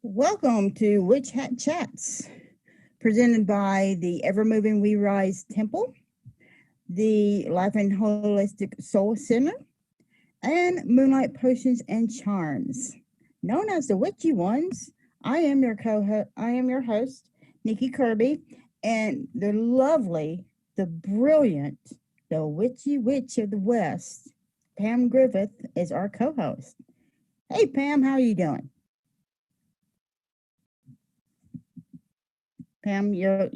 Welcome to Witch Hat Chats, presented by the Ever-Moving We Rise Temple, the Life and Holistic Soul Center, and Moonlight Potions and Charms. Known as the Witchy Ones, I am your host, Nikki Kirby, and the lovely, the brilliant, the witchy witch of the West, Pam Griffith, is our co-host. Hey Pam, how are you doing? Pam, you're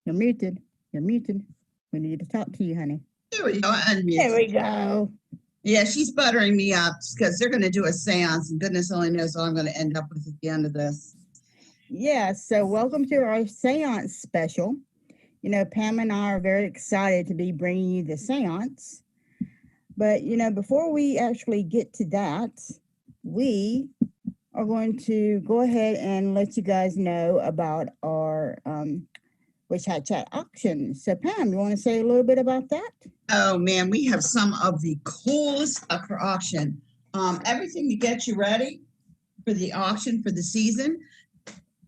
muted. You're muted. We need to talk to you, honey. There we go. Unmute. There we go. Yeah, she's buttering me up because they're going to do a seance, and goodness only knows what I'm going to end up with at the end of this. Yeah, so welcome to our seance special. You know, Pam and I are very excited to be bringing you the seance. But, you know, before we actually get to that, we are going to go ahead and let you guys know about our Witch Hat Chat auction. So Pam, you want to say a little bit about that? Oh man, we have some of the coolest stuff for auction. Everything to get you ready for the auction for the season.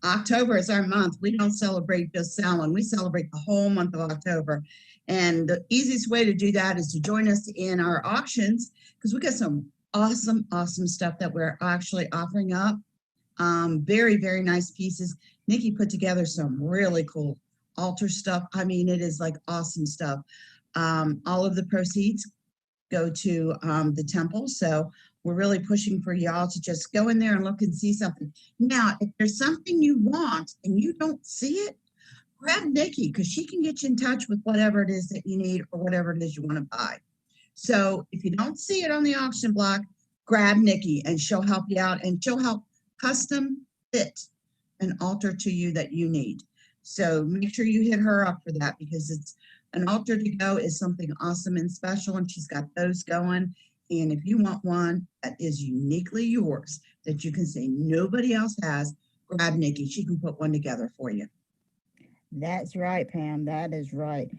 October is our month. We don't celebrate just selling. We celebrate the whole month of October. And the easiest way to do that is to join us in our auctions, because we got some awesome stuff that we're actually offering up. Very, very nice pieces. Nikki put together some really cool altar stuff. I mean, it is like awesome stuff. All of the proceeds go to the temple. So we're really pushing for y'all to just go in there and look and see something. Now, if there's something you want and you don't see it, grab Nikki, because she can get you in touch with whatever it is that you need or whatever it is you want to buy. So if you don't see it on the auction block, grab Nikki and she'll help you out, and she'll help custom fit an altar to you that you need. So make sure you hit her up for that, because it's an altar to go is something awesome and special, and she's got those going. And if you want one that is uniquely yours, that you can say nobody else has, grab Nikki. She can put one together for you. That's right, Pam. That is right.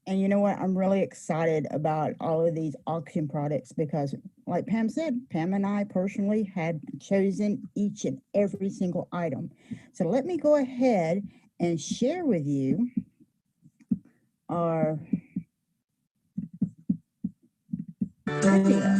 And you know what? I'm really excited about all of these auction products because, like Pam said, Pam and I personally had chosen each and every single item. So let me go ahead and share with you our video.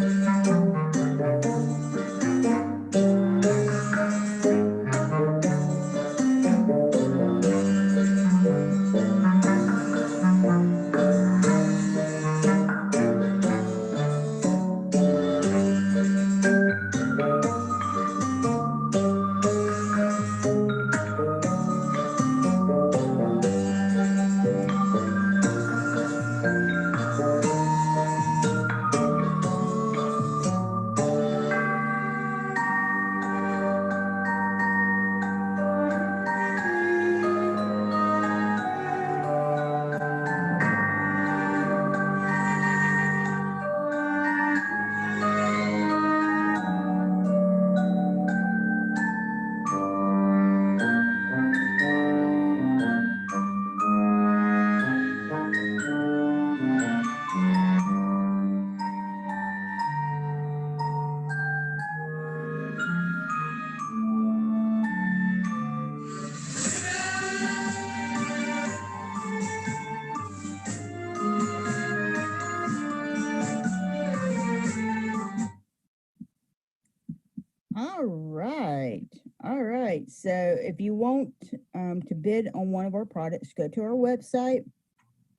right. So if you want to bid on one of our products, go to our website.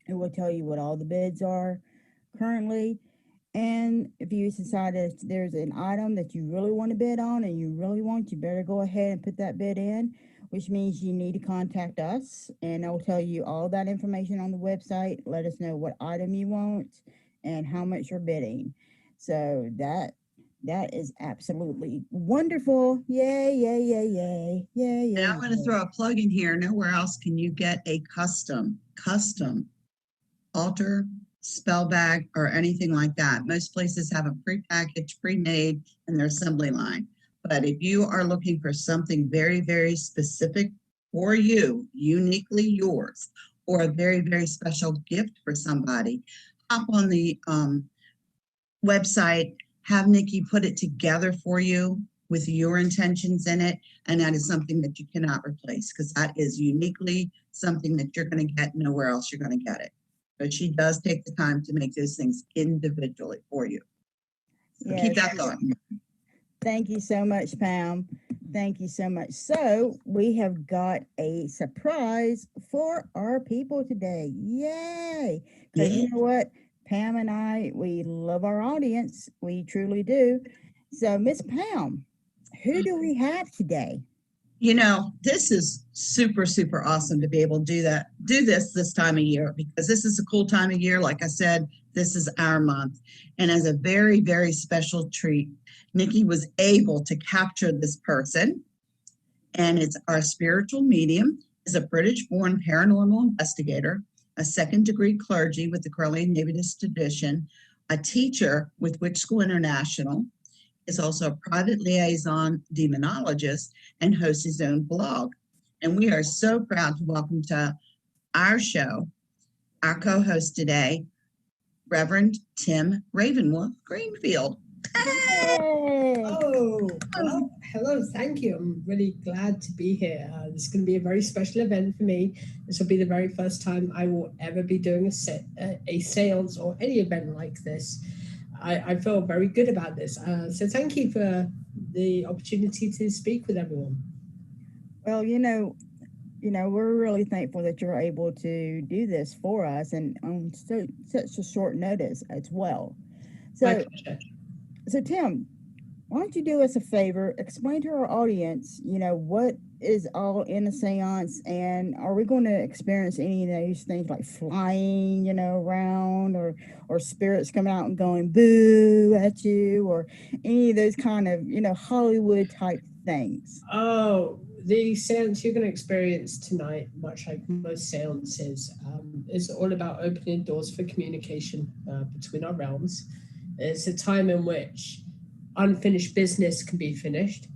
It will tell you what all the bids are currently. And if you decide that there's an item that you really want to bid on and you really want, you better go ahead and put that bid in, which means you need to contact us. And I'll tell you all that information on the website. Let us know what item you want and how much you're bidding. So that is absolutely wonderful. Yay, yay, yay, yay, yay, yay. And I'm going to throw a plug in here. Nowhere else can you get a custom altar, spell bag, or anything like that. Most places have a prepackaged, pre-made in their assembly line. But if you are looking for something very, very specific for you, uniquely yours, or a very, very special gift for somebody, hop on the website, have Nikki put it together for you with your intentions in it. And that is something that you cannot replace, because that is uniquely something that you're going to get nowhere else you're going to get it. But she does take the time to make those things individually for you. So Yes. keep that going. Thank you so much, Pam. Thank you so much. So we have got a surprise for our people today. Yay! Because you know what? Pam and I, we love our audience. We truly do. So Miss Pam, who do we have today? You know, this is super, super awesome to be able to do this time of year, because this is a cool time of year. Like I said, this is our month. And as a very, very special treat, Nikki was able to capture this person. And it's our spiritual medium, is a British-born paranormal investigator, a second-degree clergy with the Crowley and Navidist tradition, a teacher with Witch School International, is also a private liaison demonologist, and hosts his own blog. And we are so proud to welcome to our show our co-host today, Reverend Tim Ravenwood Greenfield. Yay! Oh, well, hello, thank you. I'm really glad to be here. This is going to be a very special event for me. This will be the very first time I will ever be doing a seance or any event like this. I feel very good about this. So thank you for the opportunity to speak with everyone. Well, we're really thankful that you're able to do this for us, and on such a short notice as well. My pleasure. So Tim, why don't you do us a favor? Explain to our audience, what is all in a seance, and are we going to experience any of those things like flying, around, or spirits coming out and going boo at you, or any of those kind of, Hollywood type things? Oh, the seance you're going to experience tonight, much like most seances, is all about opening doors for communication between our realms. It's a time in which unfinished business can be finished.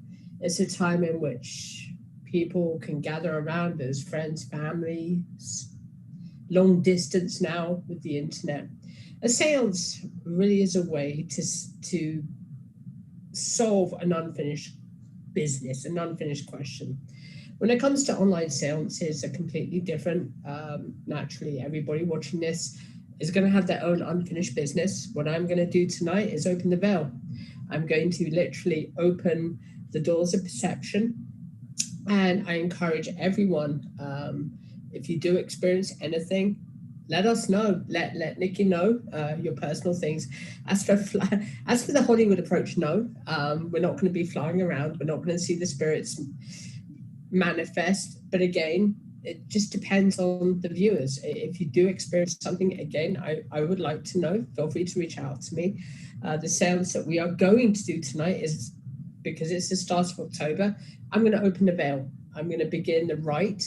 It's a time in which people can gather around as friends, families, long distance now with the internet. A seance really is a way to solve an unfinished business, an unfinished question. When it comes to online seances, are completely different. Naturally, everybody watching this is going to have their own unfinished business. What I'm going to do tonight is open the veil. I'm going to literally open the doors of perception, and I encourage everyone, if you do experience anything, let us know. Let Nikki know your personal things. As for the Hollywood approach, no, we're not going to be flying around. We're not going to see the spirits manifest. But again, it just depends on the viewers. If you do experience something, again, I would like to know. Feel free to reach out to me. The seance that we are going to do tonight is, because it's the start of October, I'm going to open the veil. I'm going to begin the rite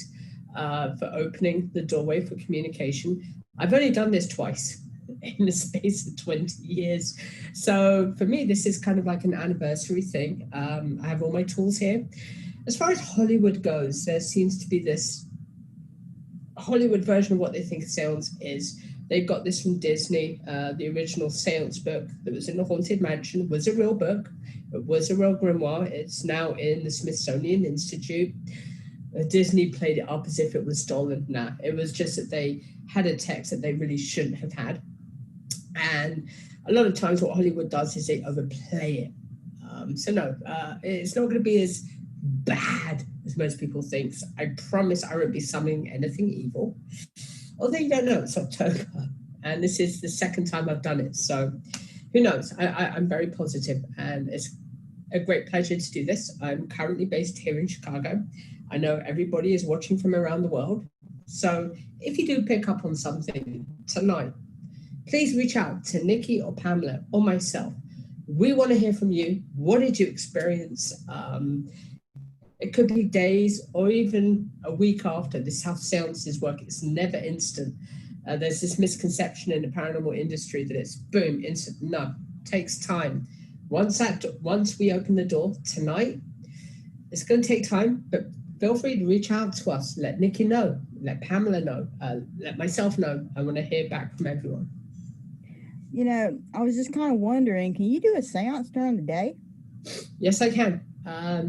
for opening the doorway for communication. I've only done this twice in the space of 20 years. So for me, this is kind of like an anniversary thing. I have all my tools here. As far as Hollywood goes, there seems to be this Hollywood version of what they think a seance is. They got this from Disney. The original seance book that was in the Haunted Mansion was a real book. It was a real grimoire. It's now in the Smithsonian Institute. Disney played it up as if it was stolen. Nah, it was just that they had a text that they really shouldn't have had. And a lot of times what Hollywood does is they overplay it. So no, it's not going to be as bad as most people think. I promise I won't be summoning anything evil. Although you don't know, it's October, and this is the second time I've done it. So who knows? I'm very positive, and it's a great pleasure to do this. I'm currently based here in Chicago. I know everybody is watching from around the world. So if you do pick up on something tonight, please reach out to Nikki or Pamela or myself. We want to hear from you. What did you experience? It could be days or even a week after. This is how seances work. It's never instant. There's this misconception in the paranormal industry that it's boom, instant. No, it takes time. Once we open the door tonight, it's going to take time, but feel free to reach out to us. Let Nikki know, let Pamela know, let myself know. I want to hear back from everyone. You know, I was just kind of wondering, can you do a seance during the day? Yes, I can.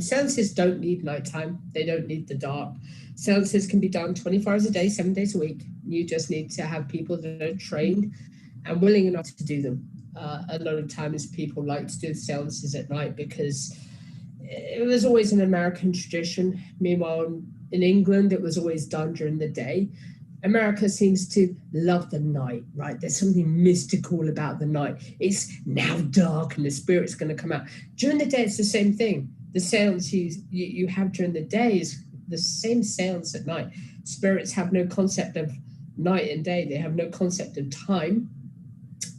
Seances don't need nighttime. They don't need the dark. Seances can be done 24 hours a day, 7 days a week. You just need to have people that are trained and willing enough to do them. A lot of times people like to do the seances at night because it was always an American tradition. Meanwhile, in England, it was always done during the day. America seems to love the night, right? There's something mystical about the night. It's now dark and the spirit's going to come out. During the day, it's the same thing. The seance you have during the day is the same seance at night. Spirits have no concept of night and day. They have no concept of time.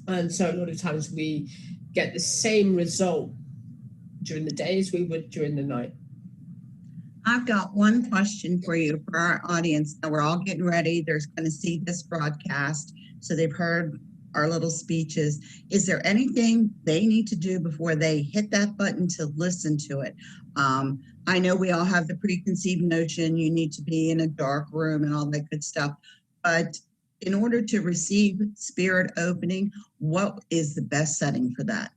And so a lot of times we get the same result during the day as we would during the night. I've got one question for you for our audience. Now we're all getting ready. They're going to see this broadcast, so they've heard our little speeches. Is there anything they need to do before they hit that button to listen to it? I know we all have the preconceived notion you need to be in a dark room and all that good stuff, but in order to receive spirit opening, what is the best setting for that?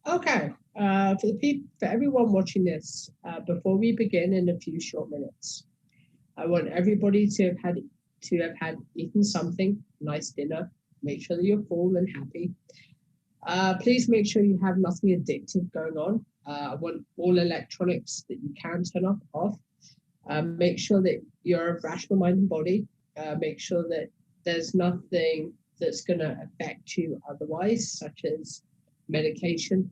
Okay. For everyone watching this, before we begin in a few short minutes, I want everybody to have had eaten something, nice dinner. Make sure that you're full and happy. Please make sure you have nothing addictive going on. I want all electronics that you can turn off. Make sure that you're of rational mind and body. Make sure that there's nothing that's going to affect you otherwise, such as medication.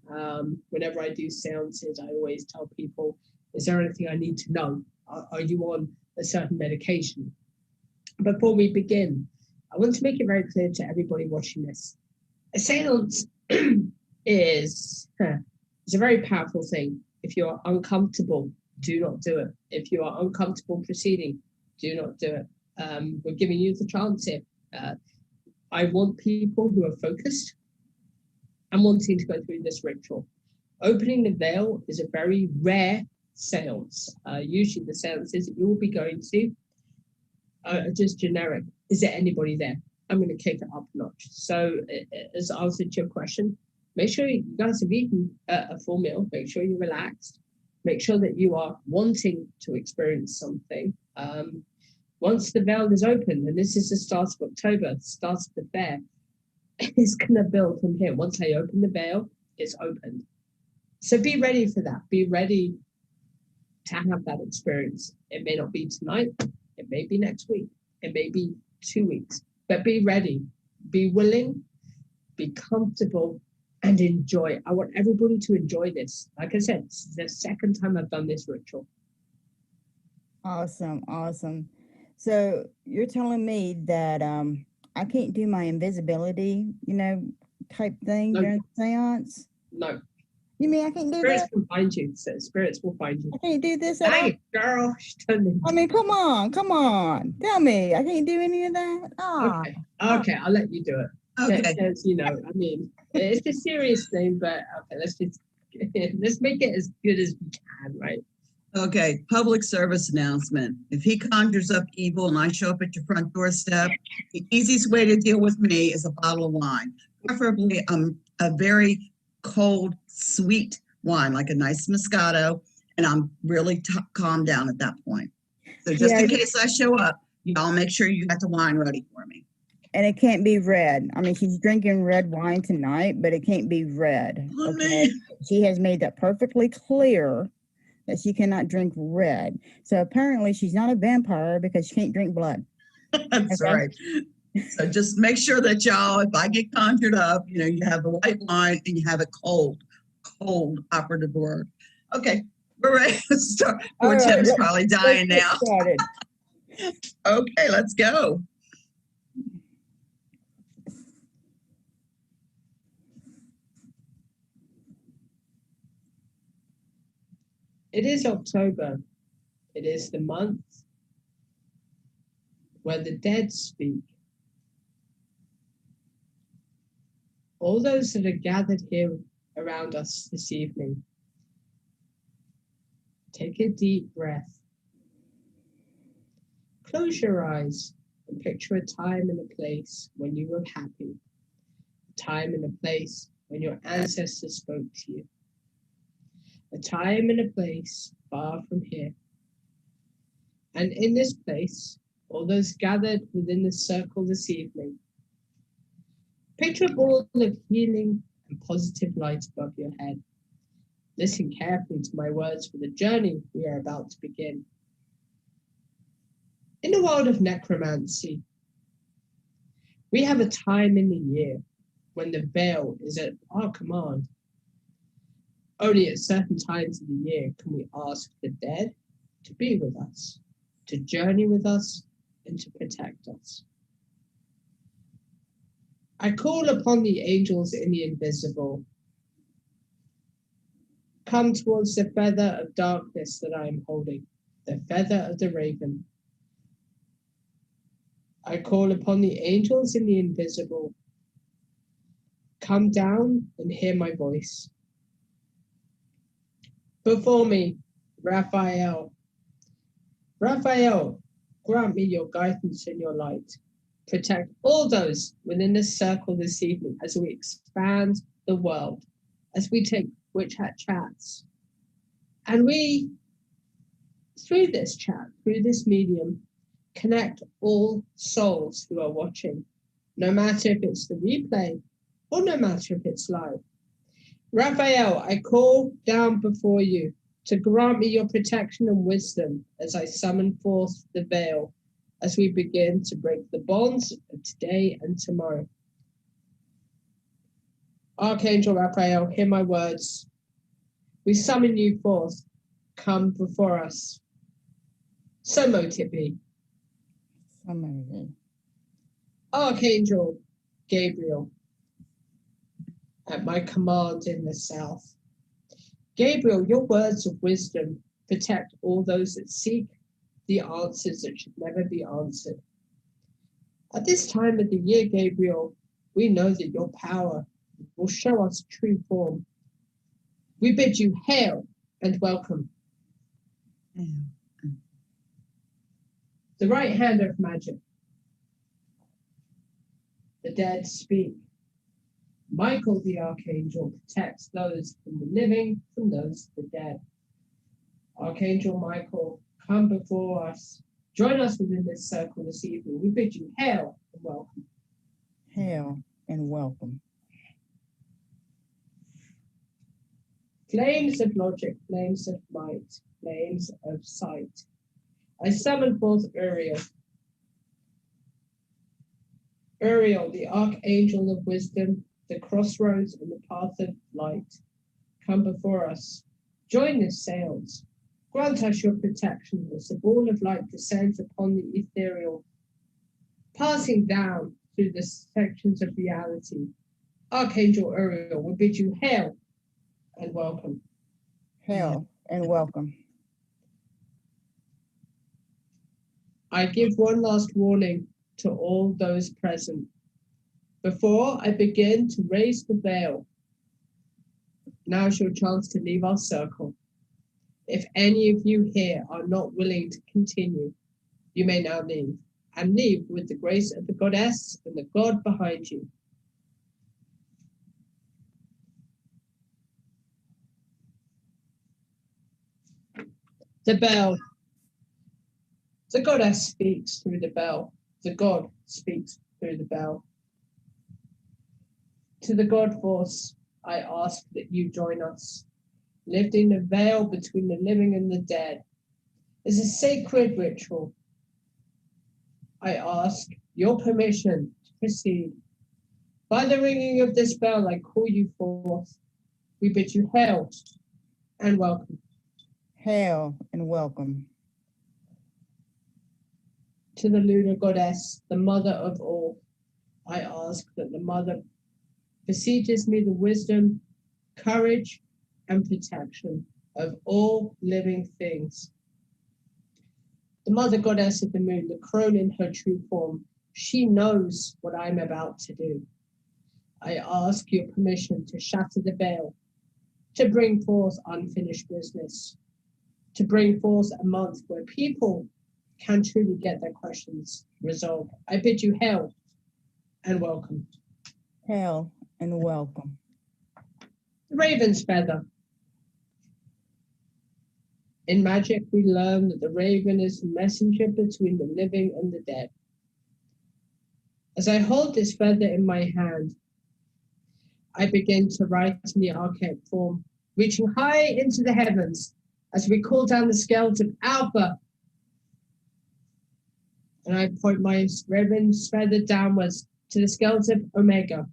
Whenever I do seances, I always tell people, is there anything I need to know? Are you on a certain medication? Before we begin, I want to make it very clear to everybody watching this. A seance is a very powerful thing. If you're uncomfortable, do not do it. If you are uncomfortable proceeding, do not do it. We're giving you the chance here. I want people who are focused and wanting to go through this ritual. Opening the veil is a very rare seance. Usually the seances that you will be going to are just generic. Is there anybody there? I'm going to kick it up a notch. So as answer to your question, make sure you guys have eaten a full meal. Make sure you're relaxed. Make sure that you are wanting to experience something. Once the veil is open, and this is the start of October, the start of the fair, it's going to build from here. Once I open the veil, it's opened. So be ready for that. Be ready to have that experience. It may not be tonight. It may be next week. It may be 2 weeks. But be ready. Be willing. Be comfortable. And enjoy. I want everybody to enjoy this. Like I said, this is the second time I've done this ritual. Awesome, awesome. So you're telling me that I can't do my invisibility, type thing during the seance? No. You mean I can't do Spirits that? can find you. So spirits will find you. I can't do this at all? Hey, girl. I mean, come on. Tell me. I can't do any of that? Oh. Okay, I'll let you do it. Okay. Because, it's a serious thing, but okay, let's make it as good as we can, right? Okay, public service announcement. If he conjures up evil and I show up at your front doorstep, the easiest way to deal with me is a bottle of wine, preferably a very cold, sweet wine, like a nice Moscato, and I'm really calmed down at that point. So just in case I show up, y'all make sure you got the wine ready for me. And it can't be red. I mean, she's drinking red wine tonight, but it can't be red. Okay? She has made that perfectly clear that she cannot drink red. So apparently she's not a vampire because she can't drink blood. That's Okay. right. So just make sure that y'all, if I get conjured up, you know, you have the white wine and you have a cold operative word. Okay, we're ready to start. Poor All right, Tim's probably dying let's now. get started. Okay, let's go. It is October. It is the month where the dead speak. All those that are gathered here around us this evening, take a deep breath. Close your eyes and picture a time and a place when you were happy. A time and a place when your ancestors spoke to you. A time and a place far from here. And in this place, all those gathered within the circle this evening, picture a ball of healing and positive light above your head. Listen carefully to my words for the journey we are about to begin. In the world of necromancy, we have a time in the year when the veil is at our command. Only at certain times of the year can we ask the dead to be with us, to journey with us, and to protect us. I call upon the angels in the invisible. Come towards the feather of darkness that I am holding, the feather of the raven. I call upon the angels in the invisible. Come down and hear my voice. Before me, Raphael. Raphael, grant me your guidance and your light. Protect all those within the circle this evening as we expand the world, as we take Wtch chats. And we, through this chat, through this medium, connect all souls who are watching, no matter if it's the replay or no matter if it's live. Raphael, I call down before you to grant me your protection and wisdom as I summon forth the veil as we begin to break the bonds of today and tomorrow. Archangel Raphael, hear my words. We summon you forth. Come before us. So mote it be. Archangel Gabriel, at my command in the south. Gabriel, your words of wisdom protect all those that seek the answers that should never be answered. At this time of the year, Gabriel, we know that your power will show us true form. We bid you hail and welcome. The right hand of magic. The dead speak. Michael the Archangel protects those from the living, from those of the dead. Archangel Michael, come before us. Join us within this circle this evening. We bid you hail and welcome. Hail and welcome. Flames of logic, flames of might, flames of sight. I summon forth Uriel. Uriel, the Archangel of wisdom, the crossroads and the path of light. Come before us. Join this seance. Grant us your protection as the ball of light descends upon the ethereal, passing down through the sections of reality. Archangel Uriel, we bid you hail and welcome. Hail and welcome. I give one last warning to all those present. Before I begin to raise the veil, now's your chance to leave our circle. If any of you here are not willing to continue, you may now leave, and leave with the grace of the goddess and the god behind you. The bell. The goddess speaks through the bell. The god speaks through the bell. To the God force, I ask that you join us. lifting the veil between the living and the dead, is a sacred ritual. I ask your permission to proceed. By the ringing of this bell, I call you forth. We bid you hail and welcome. Hail and welcome. To the Lunar Goddess, the mother of all, I ask that the mother beseeches me the wisdom, courage, and protection of all living things. The mother goddess of the moon, the crone in her true form, she knows what I'm about to do. I ask your permission to shatter the veil, to bring forth unfinished business, to bring forth a month where people can truly get their questions resolved. I bid you hail and welcome. Hail and welcome. The raven's feather. In magic, we learn that the raven is the messenger between the living and the dead. As I hold this feather in my hand, I begin to write in the archaic form, reaching high into the heavens as we call down the scales of Alpha. And I point my raven's feather downwards to the scales of Omega.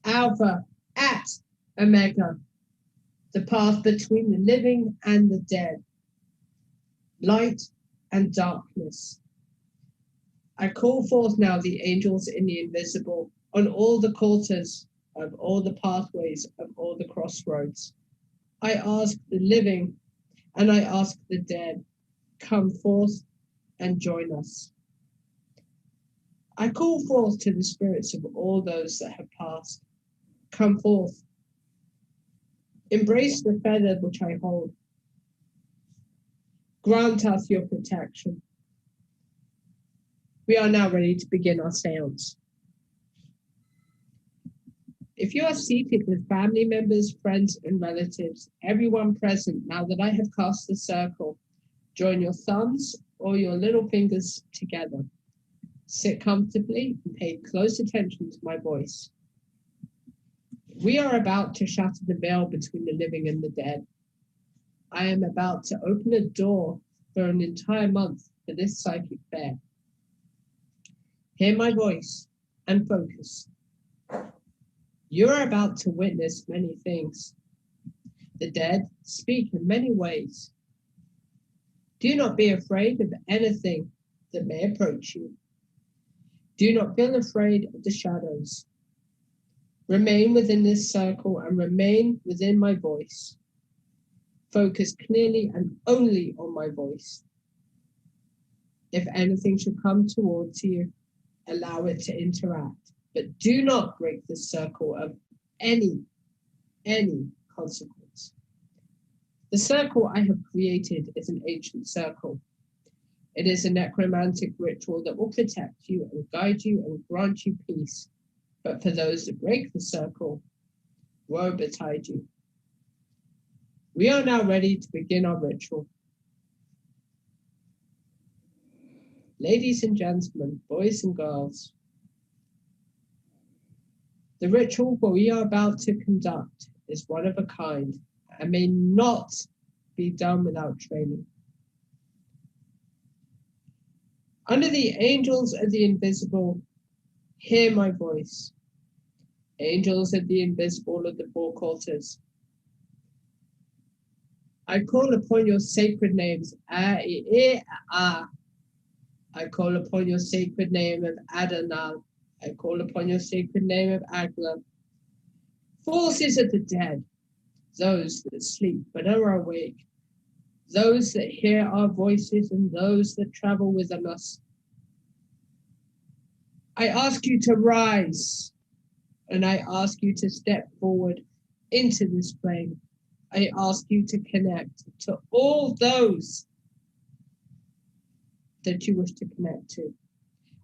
Alpha at Omega, the path between the living and the dead, light and darkness. I call forth now the angels in the invisible on all the quarters of all the pathways of all the crossroads. I ask the living and I ask the dead, come forth and join us. I call forth to the spirits of all those that have passed, come forth. Embrace the feather which I hold. Grant us your protection. We are now ready to begin our seance. If you are seated with family members, friends, and relatives, everyone present, now that I have cast the circle, join your thumbs or your little fingers together. Sit comfortably and pay close attention to my voice. We are about to shatter the veil between the living and the dead. I am about to open a door for an entire month for this psychic fair. Hear my voice and focus. You are about to witness many things. The dead speak in many ways. Do not be afraid of anything that may approach you. Do not feel afraid of the shadows. Remain within this circle and remain within my voice. Focus clearly and only on my voice. If anything should come towards you, allow it to interact, but do not break the circle of any consequence. The circle I have created is an ancient circle. It is a necromantic ritual that will protect you and guide you and grant you peace. But for those that break the circle, woe betide you. We are now ready to begin our ritual. Ladies and gentlemen, boys and girls, the ritual we are about to conduct is one of a kind and may not be done without training. Under the angels of the invisible, hear my voice. Angels of the invisible of the four quarters, I call upon your sacred names. I call upon your sacred name of Adonai. I call upon your sacred name of Agla. Forces of the dead, those that sleep but are awake, those that hear our voices and those that travel within us. I ask you to rise, and I ask you to step forward into this plane. I ask you to connect to all those that you wish to connect to.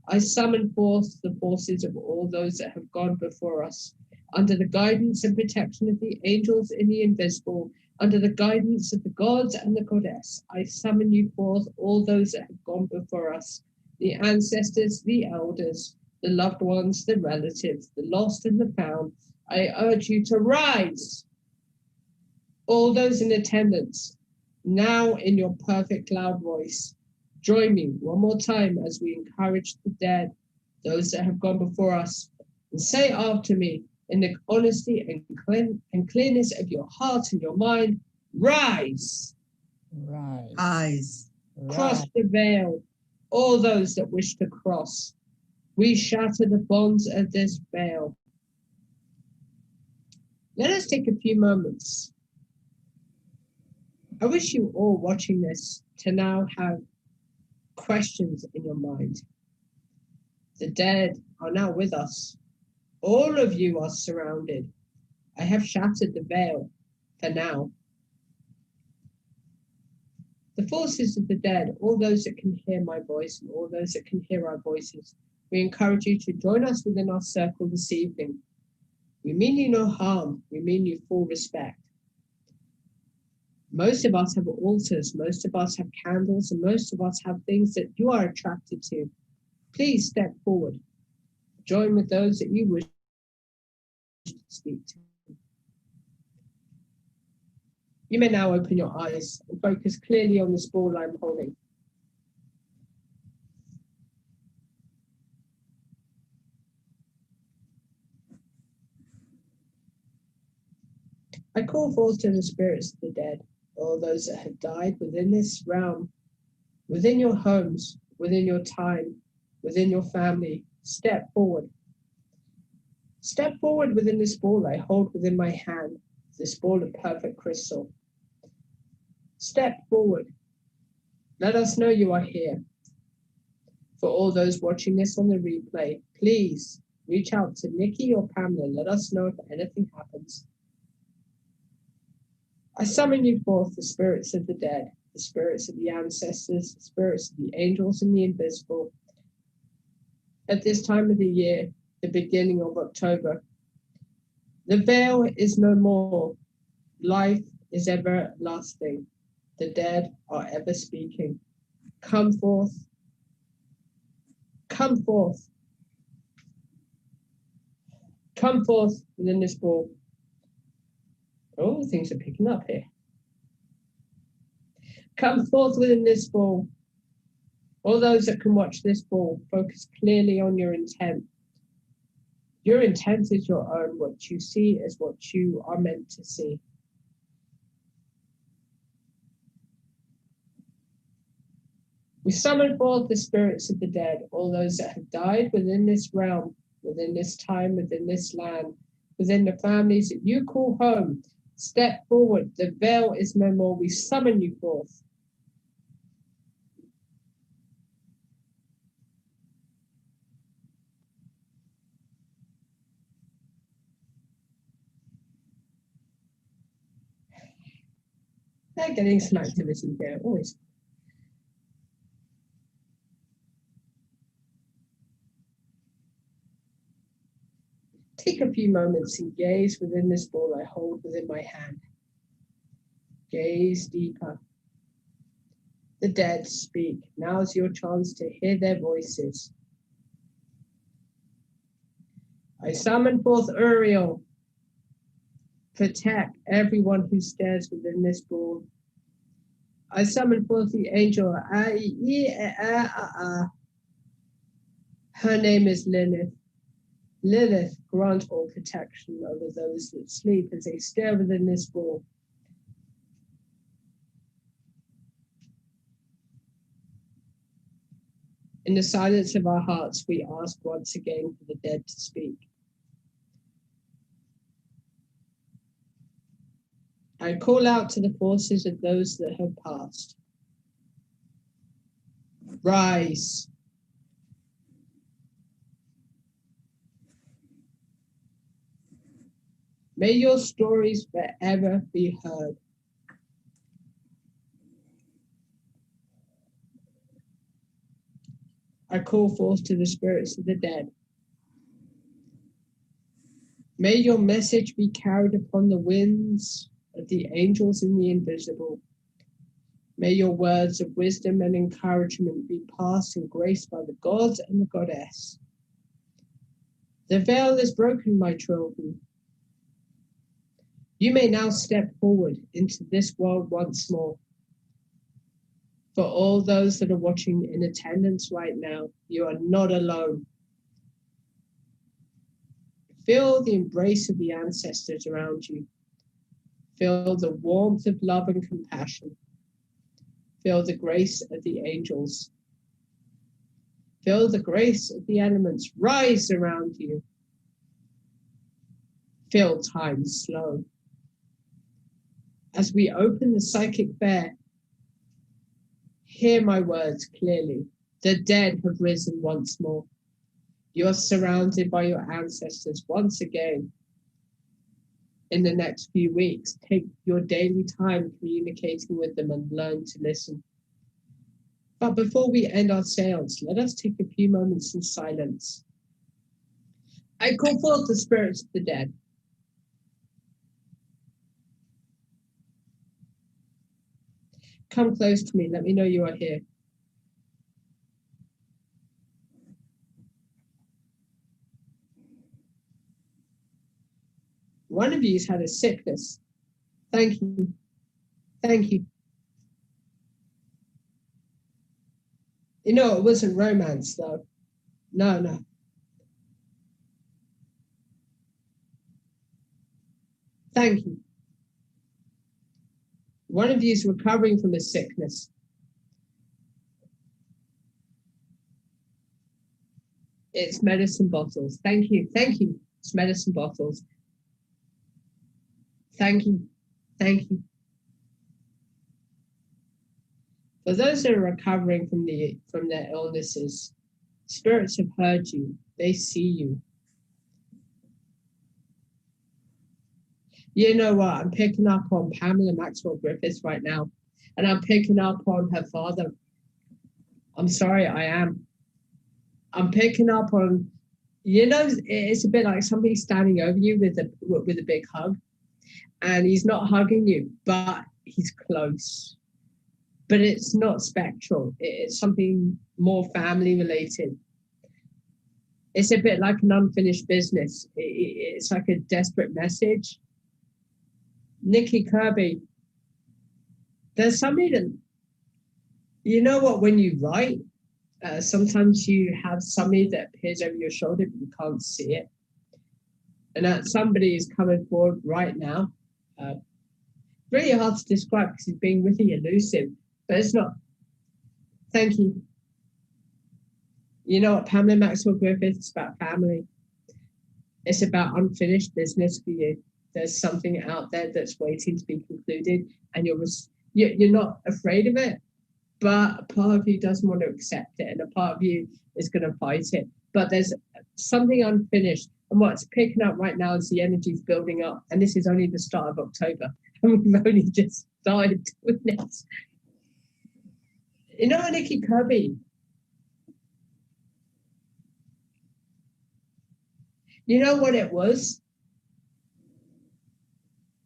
I summon forth the forces of all those that have gone before us, under the guidance and protection of the angels in the invisible, under the guidance of the gods and the goddess. I summon you forth, all those that have gone before us, the ancestors, the elders, the loved ones, the relatives, the lost and the found. I urge you to rise All those in attendance, now in your perfect loud voice, join me one more time as we encourage the dead, those that have gone before us, and say after me, in the honesty and clearness of your heart and your mind, rise. Right. Eyes. Cross the veil, all those that wish to cross. We shatter the bonds of this veil. Let us take a few moments. I wish you all watching this to now have questions in your mind. The dead are now with us. All of you are surrounded. I have shattered the veil for now. The forces of the dead, all those that can hear my voice and all those that can hear our voices, we encourage you to join us within our circle this evening. We mean you no harm. We mean you full respect. Most of us have altars, most of us have candles, and most of us have things that you are attracted to. Please step forward. Join with those that you wish to speak to. You may now open your eyes and focus clearly on this ball I'm holding. I call forth to the spirits of the dead, all those that have died within this realm, within your homes, within your time, within your family. Step forward. Step forward within this ball I hold within my hand, this ball of perfect crystal. Step forward. Let us know you are here. For all those watching this on the replay, please reach out to Nikki or Pamela. Let us know if anything happens. I summon you forth, the spirits of the dead, the spirits of the ancestors, the spirits of the angels and the invisible. At this time of the year, the beginning of October, the veil is no more. Life is everlasting. The dead are ever speaking. Come forth. Come forth. Come forth within this ball. Oh, things are picking up here. Come forth within this ball. All those that can watch this ball, focus clearly on your intent. Your intent is your own. What you see is what you are meant to see. We summon forth the spirits of the dead, all those that have died within this realm, within this time, within this land, within the families that you call home. Step forward. The veil is no more. We summon you forth. They're getting some activity here, always. Take a few moments and gaze within this ball I hold within my hand. Gaze deeper. The dead speak. Now's your chance to hear their voices. I summon forth Uriel. Protect everyone who stares within this ball. I summon forth the angel. Her name is Lilith. Lilith, grant all protection over those that sleep as they stare within this ball. In the silence of our hearts, we ask once again for the dead to speak. I call out to the forces of those that have passed. Rise. May your stories forever be heard. I call forth to the spirits of the dead. May your message be carried upon the winds of the angels and the invisible. May your words of wisdom and encouragement be passed and graced by the gods and the goddess. The veil is broken, my children. You may now step forward into this world once more. For all those that are watching in attendance right now, you are not alone. Feel the embrace of the ancestors around you. Feel the warmth of love and compassion. Feel the grace of the angels. Feel the grace of the elements rise around you. Feel time slow. As we open the psychic fair, hear my words clearly. The dead have risen once more. You're surrounded by your ancestors once again. In the next few weeks, take your daily time communicating with them and learn to listen. But before we end our seance, let us take a few moments in silence. I call forth the spirits of the dead. Come close to me. Let me know you are here. One of you's had a sickness. Thank you. Thank you. You know, it wasn't romance, though. No. Thank you. One of you is recovering from a sickness. It's medicine bottles. Thank you. Thank you. It's medicine bottles. Thank you. Thank you. For those that are recovering from their illnesses, spirits have heard you. They see you. You know what? I'm picking up on Pamela Maxwell Griffiths right now, and I'm picking up on her father. I'm sorry, I am. I'm picking up on, you know, it's a bit like somebody standing over you with a big hug, and he's not hugging you, but he's close. But it's not spectral. It's something more family related. It's a bit like an unfinished business. It's like a desperate message. Nikki Kirby, there's somebody that, you know what, when you write, sometimes you have somebody that appears over your shoulder, but you can't see it. And that somebody is coming forward right now. Really hard to describe because he's being really elusive, but it's not. Thank you. You know what, Pamela Maxwell Griffith, it's about family. It's about unfinished business for you. There's something out there that's waiting to be concluded, and you're not afraid of it, but a part of you doesn't want to accept it, and a part of you is going to fight it. But there's something unfinished, and what's picking up right now is the energy's building up, and this is only the start of October, and we've only just started doing this. You know, Nikki Kirby, you know what it was?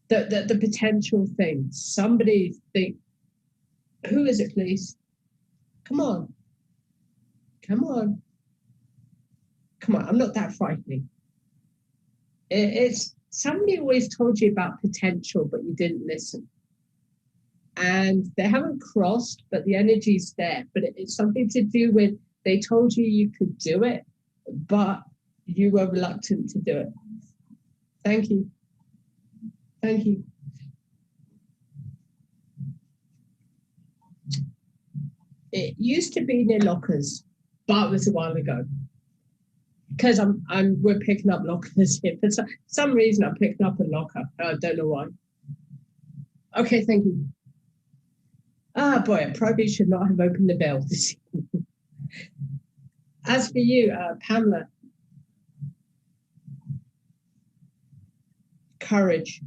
The potential thing. Somebody think, who is it, please? Come on. Come on. Come on, I'm not that frightening. It's somebody always told you about potential, but you didn't listen. And they haven't crossed, but the energy's there. But it's something to do with, they told you you could do it, but you were reluctant to do it. Thank you. Thank you. It used to be near lockers, but it was a while ago. Because we're picking up lockers here. For some reason, I'm picking up a locker. I don't know why. Okay, thank you. Ah, boy, I probably should not have opened the bell this evening. As for you, Pamela, courage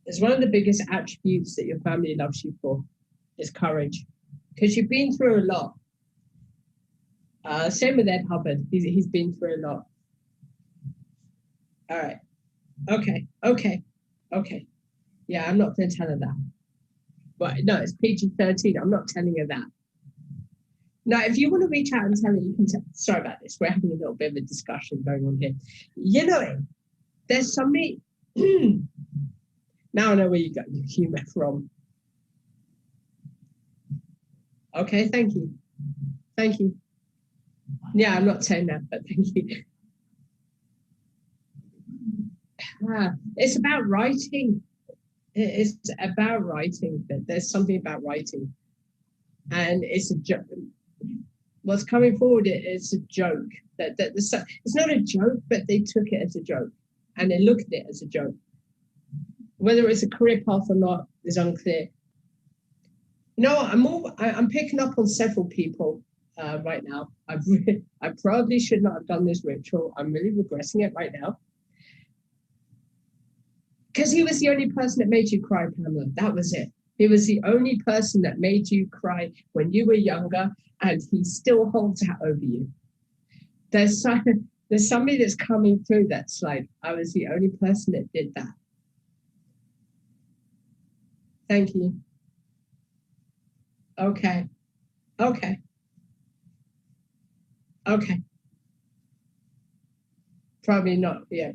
is one of the biggest attributes that your family loves you for, is courage. Because you've been through a lot. Same with Ed Hubbard. He's been through a lot. All right. Okay. Yeah, I'm not going to tell her that. But no, it's PG-13. I'm not telling her that. Now, if you want to reach out and tell her, you can tell. Sorry about this. We're having a little bit of a discussion going on here. You know, there's somebody, Now I know where you got your humor from. Okay, thank you. Thank you. Yeah, I'm not saying that, but thank you. It's about writing. It's about writing. There's something about writing. And it's a joke. What's coming forward is a joke. It's not a joke, but they took it as a joke. And they look at it as a joke. Whether it's a career path or not is unclear. You know, I'm picking up on several people right now. I probably should not have done this ritual. I'm really regretting it right now. Because he was the only person that made you cry, Pamela. That was it. He was the only person that made you cry when you were younger, and he still holds that over you. There's somebody that's coming through that's like, I was the only person that did that. Thank you. Okay. Okay. Okay. Probably not a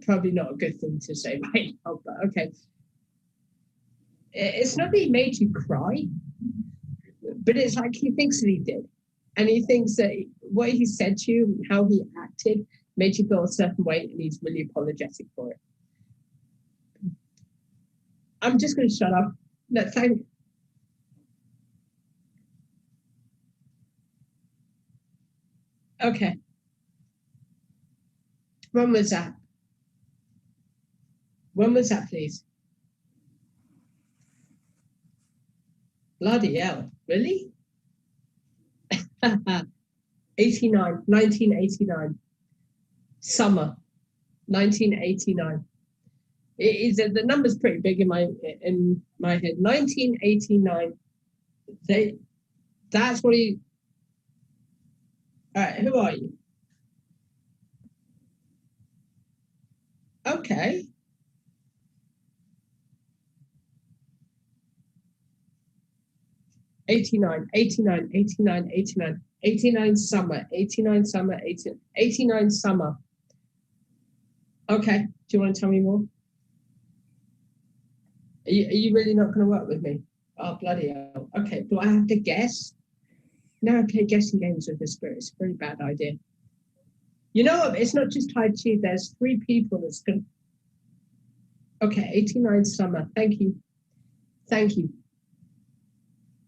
good thing to say right now, but okay. It's not that he made you cry, but it's like he thinks that he did. And he thinks that what he said to you, how he acted, made you feel a certain way, and he's really apologetic for it. I'm just going to shut up. No, thank you. Okay. When was that? When was that, please? Bloody hell. Really? 1989. Summer. 1989. The number's pretty big in my head. 1989. That's what he. All right, who are you? Okay. '89 summer, 89 summer. Okay, do you want to tell me more? Are you really not going to work with me? Oh, bloody hell. Okay, do I have to guess? No, I play guessing games with the spirit. It's a very bad idea. You know, it's not just Tai Chi. There's 3 people that's going to... Okay, 89 summer. Thank you. Thank you.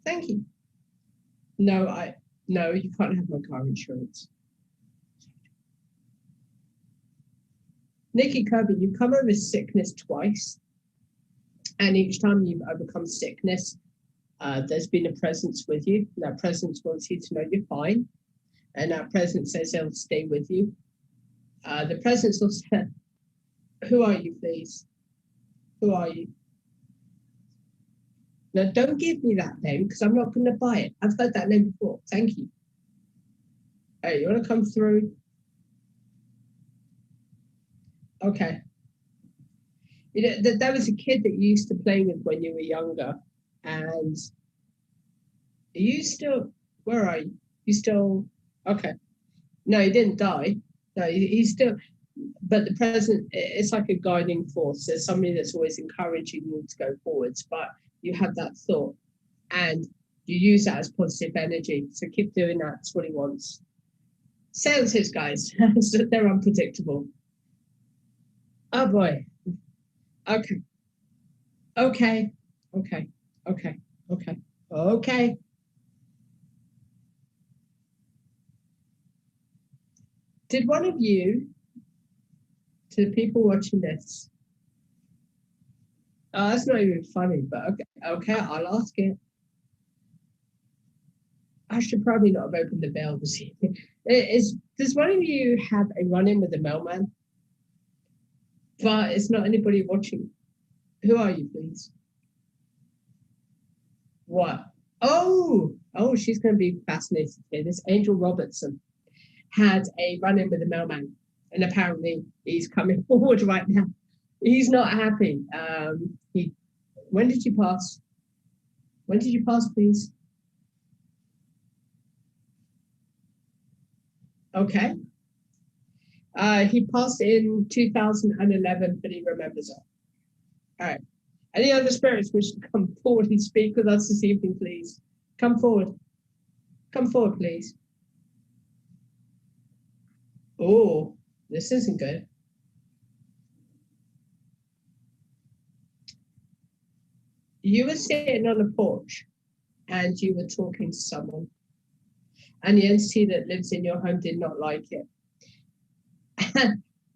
Thank you. No, you can't have my car insurance. Nikki Kirby, you've come over sickness twice. And each time you've overcome sickness, there's been a presence with you. That presence wants you to know you're fine. And that presence says they'll stay with you. The presence will say, who are you, please? Who are you? Now, don't give me that name because I'm not going to buy it. I've heard that name before. Thank you. Hey, you want to come through? Okay. You know, there was a kid that you used to play with when you were younger. And are you still, where are you? You still, okay. No, he didn't die. No, he's still, but the present, it's like a guiding force. There's somebody that's always encouraging you to go forwards, but you have that thought and you use that as positive energy. So keep doing that. That's what he wants. Seances, guys, they're unpredictable. Oh boy. Okay. Okay. Okay. Okay. Okay. Okay. Did one of you, to the people watching this, oh, that's not even funny, but okay, I'll ask it. I should probably not have opened the bell this evening. Does one of you have a run-in with the mailman? But it's not anybody watching. Who are you, please? What? Oh, she's going to be fascinated here. This Angel Robertson had a run-in with the mailman, and apparently he's coming forward right now. He's not happy. When did you pass? When did you pass, please? Okay. He passed in 2011, but he remembers it. All right. Any other spirits wish to come forward and speak with us this evening, please? Come forward. Come forward, please. Oh, this isn't good. You were sitting on a porch and you were talking to someone, and the entity that lives in your home did not like it.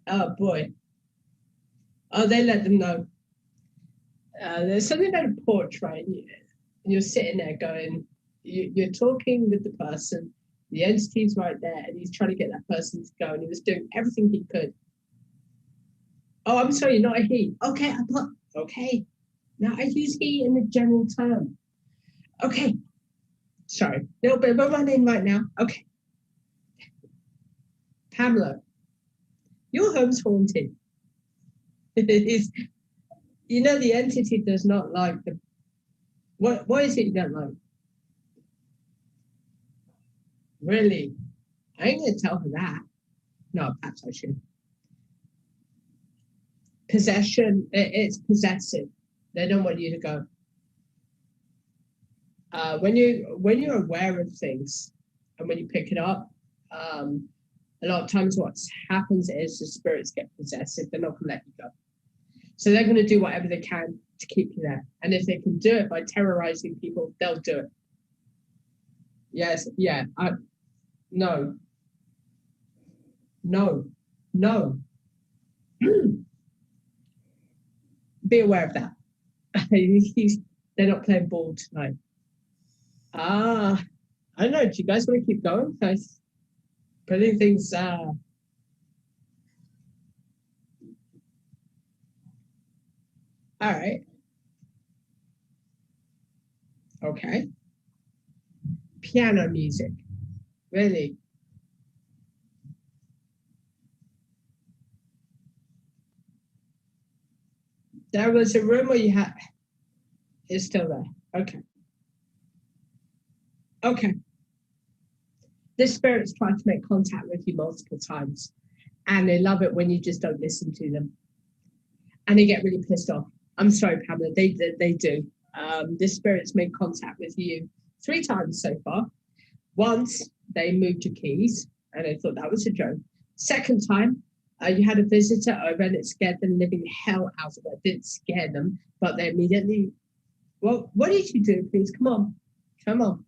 Oh boy. Oh, they let them know. There's something about a porch, right? And you're sitting there going, you're talking with the person, the entity's right there, and he's trying to get that person to go, and he was doing everything he could. Oh, I'm sorry, not a he. Okay, okay. Now I use he in a general term. Okay. Sorry, a little bit of my name right now. Okay. Pamela, your home's haunted. It is. You know, the entity does not like the. What is it you don't like? Really? I ain't gonna tell her that. No, perhaps I should. Possession. It's possessive. They don't want you to go. When you're aware of things, and when you pick it up, a lot of times what happens is the spirits get possessive. They're not gonna let you go. So they're going to do whatever they can to keep you there. And if they can do it by terrorizing people, they'll do it. Yes, yeah. No. Be aware of that. They're not playing ball tonight. I don't know. Do you guys want to keep going? Guys, putting things. All right. Okay. Piano music. Really? There was a room where you had. It's still there. Okay. Okay. This spirit's tried to make contact with you multiple times, and they love it when you just don't listen to them. And they get really pissed off. I'm sorry, Pamela, they do. This spirit's made contact with you 3 times so far. Once, they moved your keys, and I thought that was a joke. Second time, you had a visitor over, and it scared the living hell out of them. It didn't scare them, but they immediately, well, what did you do, please? Come on. Come on.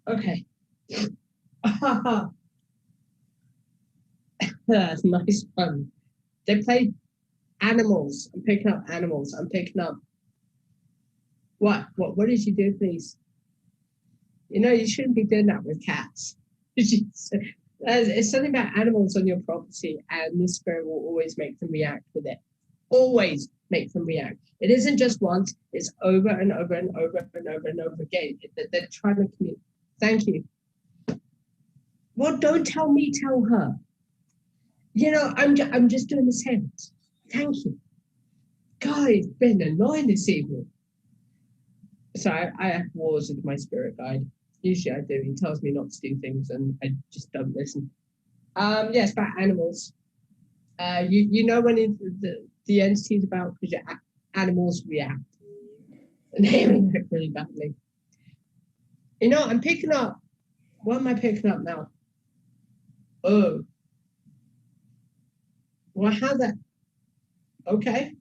Okay. That's nice fun. They played animals. I'm picking up animals. I'm picking up. What did you do, please? You know, you shouldn't be doing that with cats. It's something about animals on your property, and this spirit will always make them react with it. Always make them react. It isn't just once, it's over and over and over and over and over again. They're trying to communicate. Thank you. Well, don't tell me, tell her. You know, I'm just doing the Seance. Thank you. God, it's been annoying this evening. So I have wars with my spirit guide. Usually I do. He tells me not to do things, and I just don't listen. Yes, about animals. You know when the entity's about, because animals react, and they react really badly. You know, I'm picking up. What am I picking up now? Oh. Well, how that? Okay.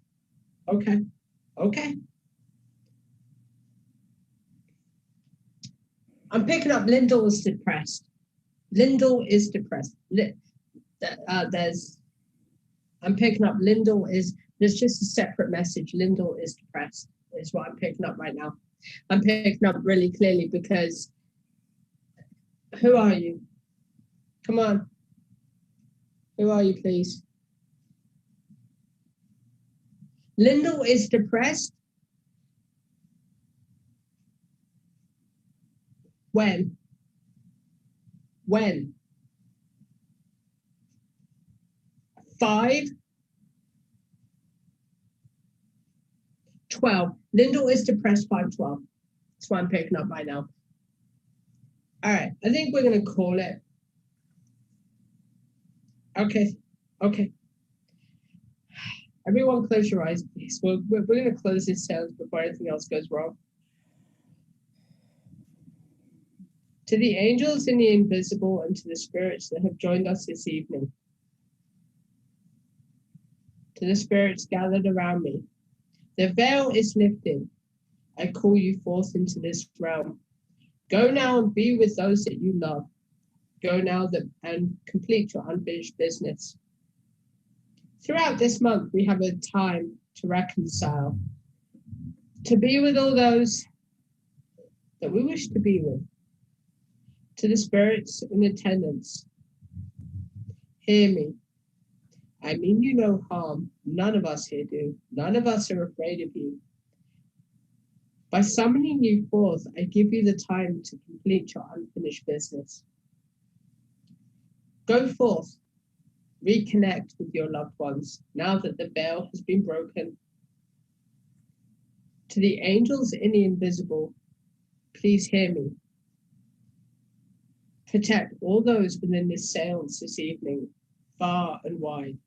I'm picking up Lyndall is depressed. Lyndall is depressed. I'm picking up Lyndall is, there's just a separate message. Lyndall is depressed is what I'm picking up right now. I'm picking up really clearly because who are you? Come on. Who are you, please? Lyndall is depressed. When? 5, 12. Lyndall is depressed 5/12. That's what I'm picking up right now. All right, I think we're going to call it. Okay. Everyone close your eyes, please. We're going to close this seance before anything else goes wrong. To the angels in the invisible and to the spirits that have joined us this evening. To the spirits gathered around me. The veil is lifted. I call you forth into this realm. Go now and be with those that you love. Go now and complete your unfinished business. Throughout this month, we have a time to reconcile, to be with all those that we wish to be with. To the spirits in attendance, hear me. I mean you no harm. None of us here do. None of us are afraid of you. By summoning you forth, I give you the time to complete your unfinished business. Go forth, reconnect with your loved ones now that the veil has been broken. To the angels in the invisible, please hear me. Protect all those within this seance this evening, far and wide.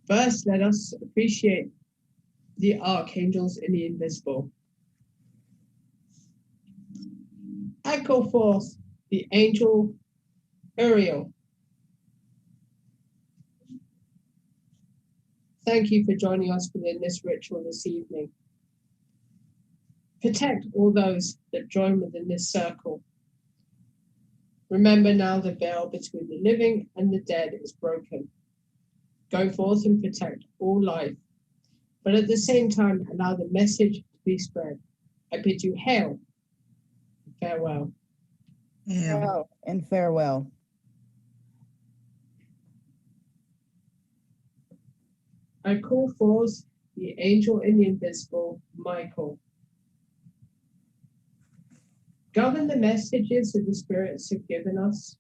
First, let us appreciate the archangels in the invisible. I call forth the angel Uriel. Thank you for joining us within this ritual this evening. Protect all those that join within this circle. Remember now the veil between the living and the dead is broken. Go forth and protect all life, but at the same time allow the message to be spread. I bid you hail and farewell. Hail and farewell. I call forth the angel in the invisible, Michael. Govern the messages that the spirits have given us.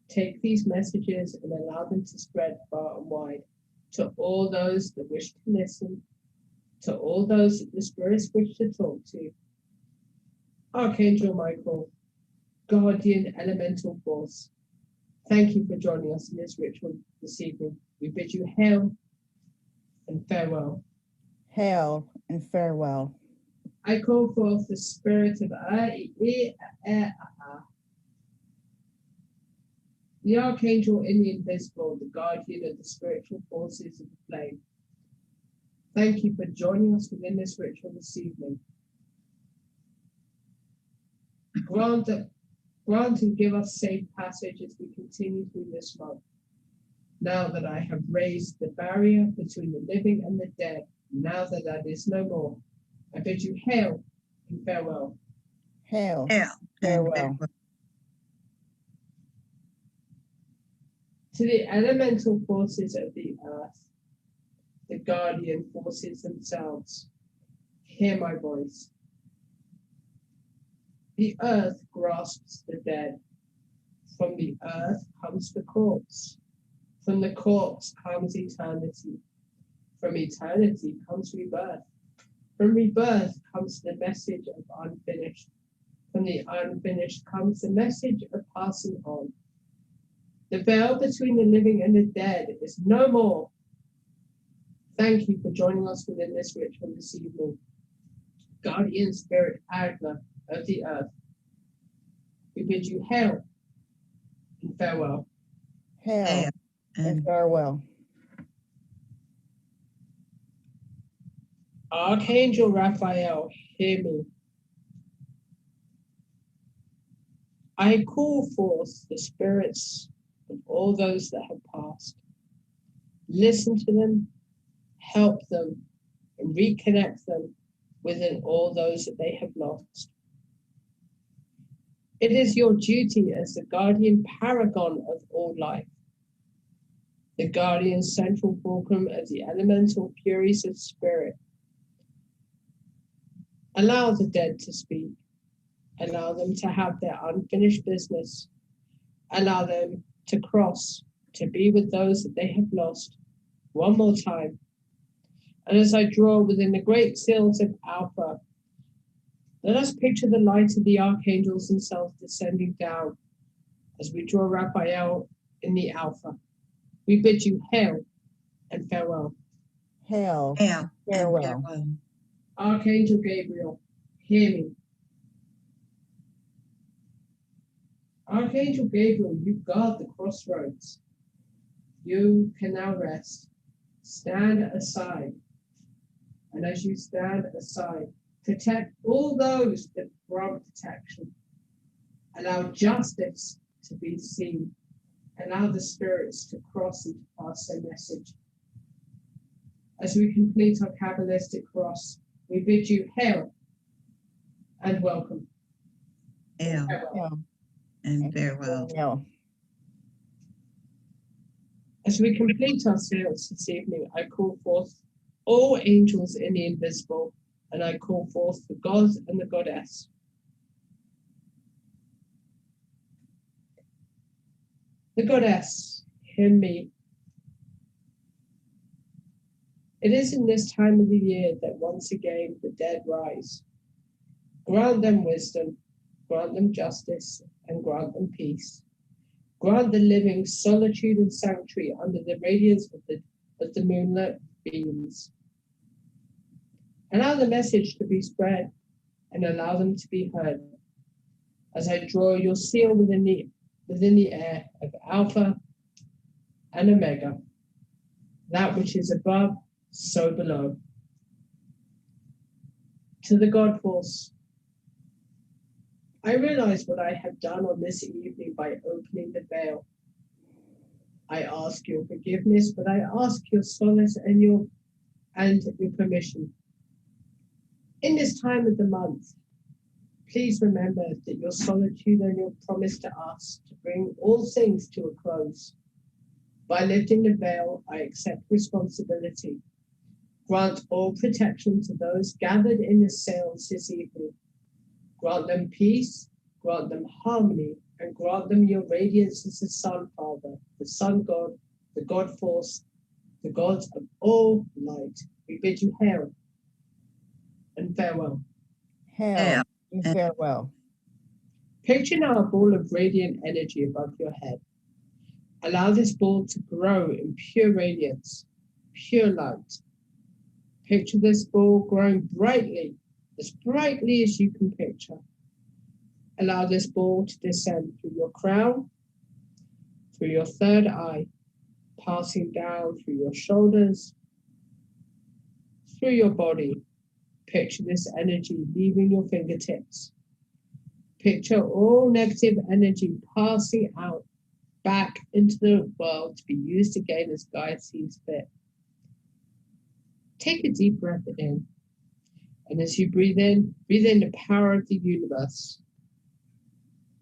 Take these messages and allow them to spread far and wide to all those that wish to listen, to all those that the spirits wish to talk to. Archangel Michael, guardian elemental force, thank you for joining us in this ritual this evening. We bid you hail and farewell. Hail and farewell. I call forth the spirit of the archangel in the invisible, the guardian of the spiritual forces of the flame. Thank you for joining us within this ritual this evening. Grant and give us safe passage as we continue through this month. Now that I have raised the barrier between the living and the dead, now that that is no more, I bid you hail and farewell. Hail. Yeah. Farewell. To the elemental forces of the earth, the guardian forces themselves, hear my voice. The earth grasps the dead. From the earth comes the corpse. From the corpse comes eternity. From eternity comes rebirth. From rebirth comes the message of unfinished. From the unfinished comes the message of passing on. The veil between the living and the dead is no more. Thank you for joining us within this ritual this evening. Guardian Spirit Agna of the earth, we bid you hail and farewell. Hail and farewell. Archangel Raphael, hear me. I call forth the spirits of all those that have passed. Listen to them, help them, and reconnect them within all those that they have lost. It is your duty as the guardian paragon of all life, the guardian central fulcrum of the elemental furies of spirit. Allow the dead to speak. Allow them to have their unfinished business. Allow them to cross, to be with those that they have lost. One more time. And as I draw within the great seals of Alpha, let us picture the light of the archangels themselves descending down as we draw Raphael in the Alpha. We bid you hail and farewell. Hail. Hail and Farewell. farewell. Archangel Gabriel, hear me. Archangel Gabriel, you guard the crossroads. You can now rest. Stand aside. And as you stand aside, protect all those that grant protection. Allow justice to be seen. Allow the spirits to cross and to pass their message. As we complete our Kabbalistic cross, we bid you hail and welcome. Hail Hail. and farewell. Farewell. As we complete our seance this evening, I call forth all angels in the invisible, and I call forth the God and the Goddess. The Goddess, hear me. It is in this time of the year that once again the dead rise. Grant them wisdom, grant them justice, and grant them peace. Grant the living solitude and sanctuary under the radiance of the moonlit beams. Allow the message to be spread and allow them to be heard. As I draw your seal within the air of Alpha and Omega, that which is above, so below. To the God Force, I realize what I have done on this evening by opening the veil. I ask your forgiveness, but I ask your solace and your permission. In this time of the month, please remember that your solitude and your promise to us to bring all things to a close. By lifting the veil, I accept responsibility. Grant all protection to those gathered in the seance this evening. Grant them peace, grant them harmony, and grant them your radiance as the Sun Father, the Sun God, the God Force, the gods of all light. We bid you hail and farewell. Hail and farewell. Picture now a ball of radiant energy above your head. Allow this ball to grow in pure radiance, pure light. Picture this ball growing brightly as you can picture. Allow this ball to descend through your crown, through your third eye, passing down through your shoulders, through your body. Picture this energy leaving your fingertips. Picture all negative energy passing out back into the world to be used again as God sees fit. Take a deep breath in. And as you breathe in the power of the universe.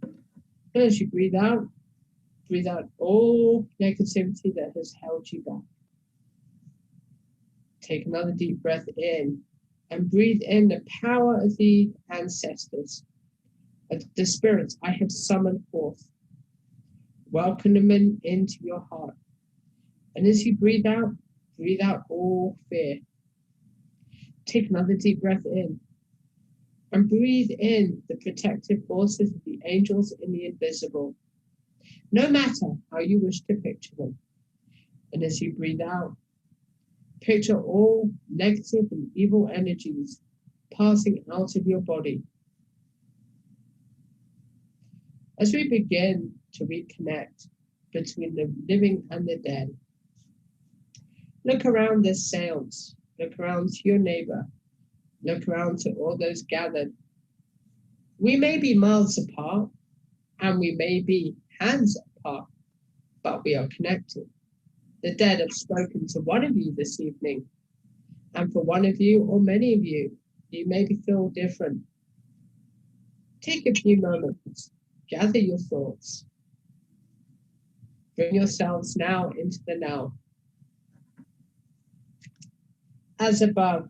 And as you breathe out all negativity that has held you back. Take another deep breath in and breathe in the power of the ancestors, of the spirits I have summoned forth. Welcome them into your heart. And as you breathe out all fear. Take another deep breath in and breathe in the protective forces of the angels in the invisible, no matter how you wish to picture them. And as you breathe out, picture all negative and evil energies passing out of your body. As we begin to reconnect between the living and the dead, look around this seance. Look around to your neighbor. Look around to all those gathered. We may be miles apart and we may be hands apart, but we are connected. The dead have spoken to one of you this evening. And for one of you or many of you, you maybe feel different. Take a few moments, gather your thoughts. Bring yourselves now into the now. As above,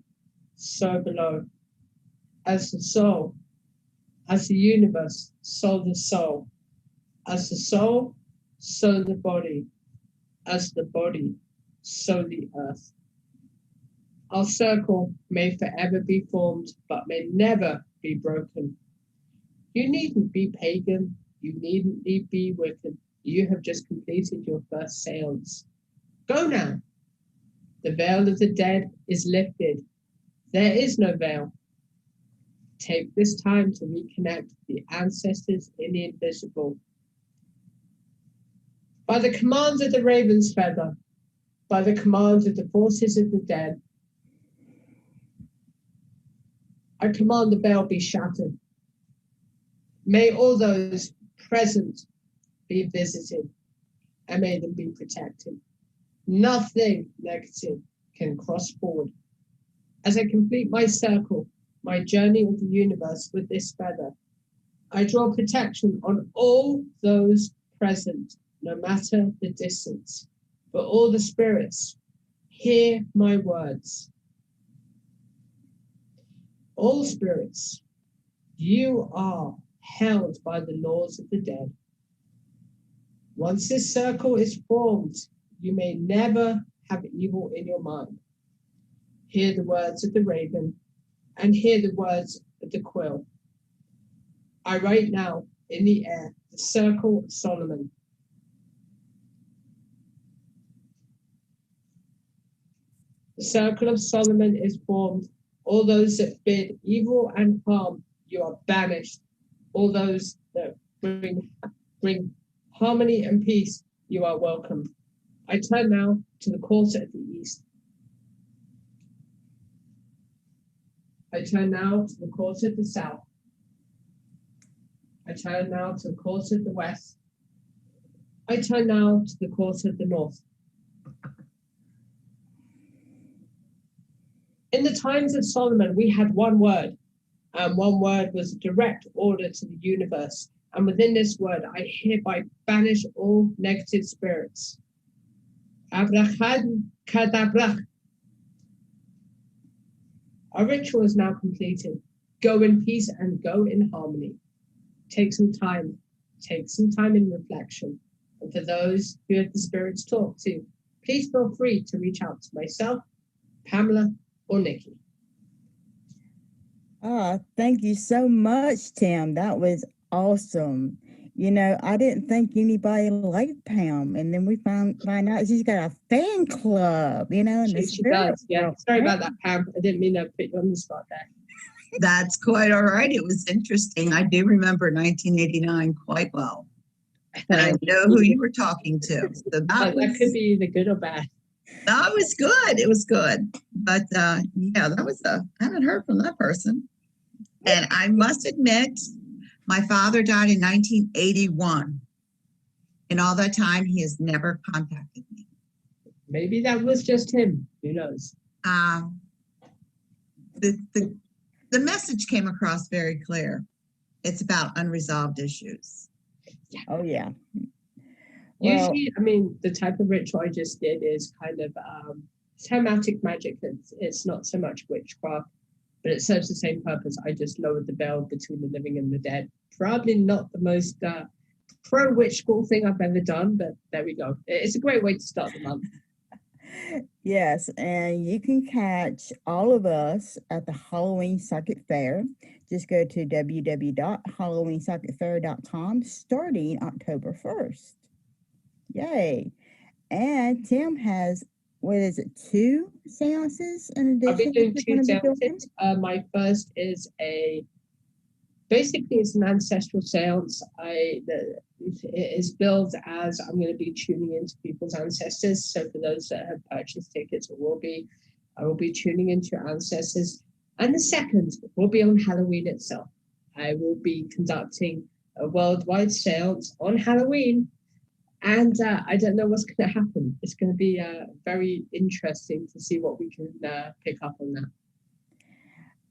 so below. As the soul, as the universe, so the soul. As the soul, so the body. As the body, so the earth. Our circle may forever be formed, but may never be broken. You needn't be pagan. You needn't be wicked. You have just completed your first seance. Go now. The veil of the dead is lifted. There is no veil. Take this time to reconnect with the ancestors in the invisible. By the command of the raven's feather, by the command of the forces of the dead, I command the veil be shattered. May all those present be visited, and may them be protected. Nothing negative can cross forward. As I complete my circle, my journey of the universe with this feather, I draw protection on all those present, no matter the distance. For all the spirits, hear my words. All spirits, you are held by the laws of the dead. Once this circle is formed, you may never have evil in your mind. Hear the words of the raven and hear the words of the quill. I write now in the air the circle of Solomon. The circle of Solomon is formed. All those that bid evil and harm, you are banished. All those that bring harmony and peace, you are welcome. I turn now to the quarter of the east. I turn now to the quarter of the south. I turn now to the quarter of the west. I turn now to the quarter of the north. In the times of Solomon, we had one word, and one word was a direct order to the universe. And within this word, I hereby banish all negative spirits. Abracadabra. Our ritual is now completed. Go in peace and go in harmony. Take some time in reflection. And for those who have the spirits talk to, please feel free to reach out to myself, Pamela, or Nikki. Thank you so much, Tim. That was awesome. You know, I didn't think anybody liked Pam, and then we find out she's got a fan club, you know, in the She does, yeah. Sorry about that, Pam. I didn't mean to put you on the spot there. That's quite all right. It was interesting. I do remember 1989 quite well. And I know who you were talking to. So that could be either good or bad. That was good. It was good. But yeah, I haven't heard from that person. And I must admit, my father died in 1981. And all that time, he has never contacted me. Maybe that was just him. Who knows? The message came across very clear. It's about unresolved issues. Oh, yeah. Usually, I mean, the type of ritual I just did is kind of hermetic magic. It's not so much witchcraft, but it serves the same purpose. I just lowered the veil between the living and the dead. Probably not the most pro-witch school thing I've ever done, but there we go. It's a great way to start the month. Yes, and you can catch all of us at the Halloween Psychic Fair. Just go to www.halloweenpsychicfair.com starting October 1st. Yay. And Tim has, 2 seances in addition? I'll be doing 2 seances. My first is basically it's an ancestral seance. It is billed as I'm going to be tuning into people's ancestors. So for those that have purchased tickets, I will be tuning into your ancestors. And the second will be on Halloween itself. I will be conducting a worldwide seance on Halloween. And I don't know what's going to happen. It's going to be very interesting to see what we can pick up on that.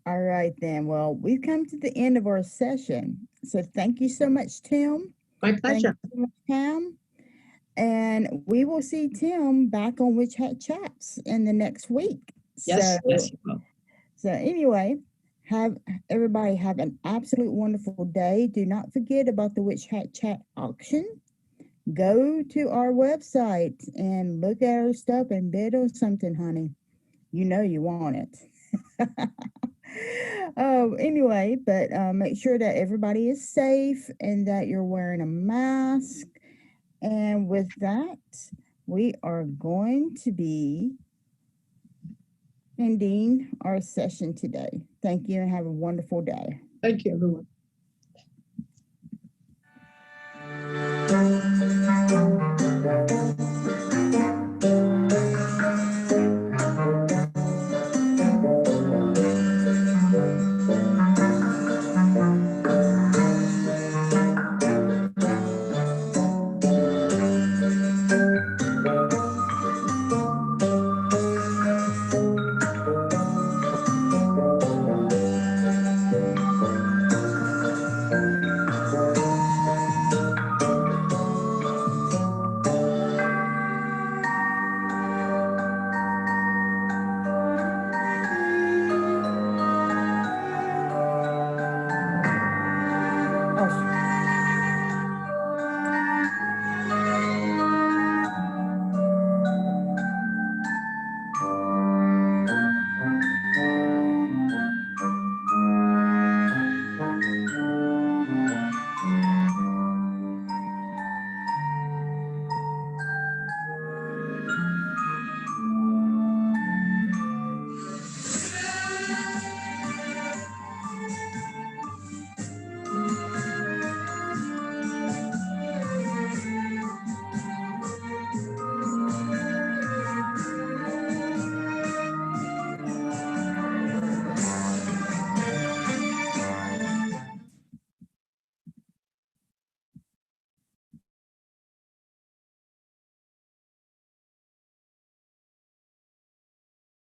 All right, then. Well, we've come to the end of our session. So thank you so much, Tim. My pleasure. Thank you so much, Pam. And we will see Tim back on Witch Hat Chats in the next week. Yes, yes, you will. So anyway, everybody have an absolute wonderful day. Do not forget about the Witch Hat Chat auction. Go to our website and look at our stuff and bid on something, honey. You know you want it. Anyway, but make sure that everybody is safe and that you're wearing a mask. And with that, we are going to be ending our session today. Thank you and have a wonderful day. Thank you, everyone.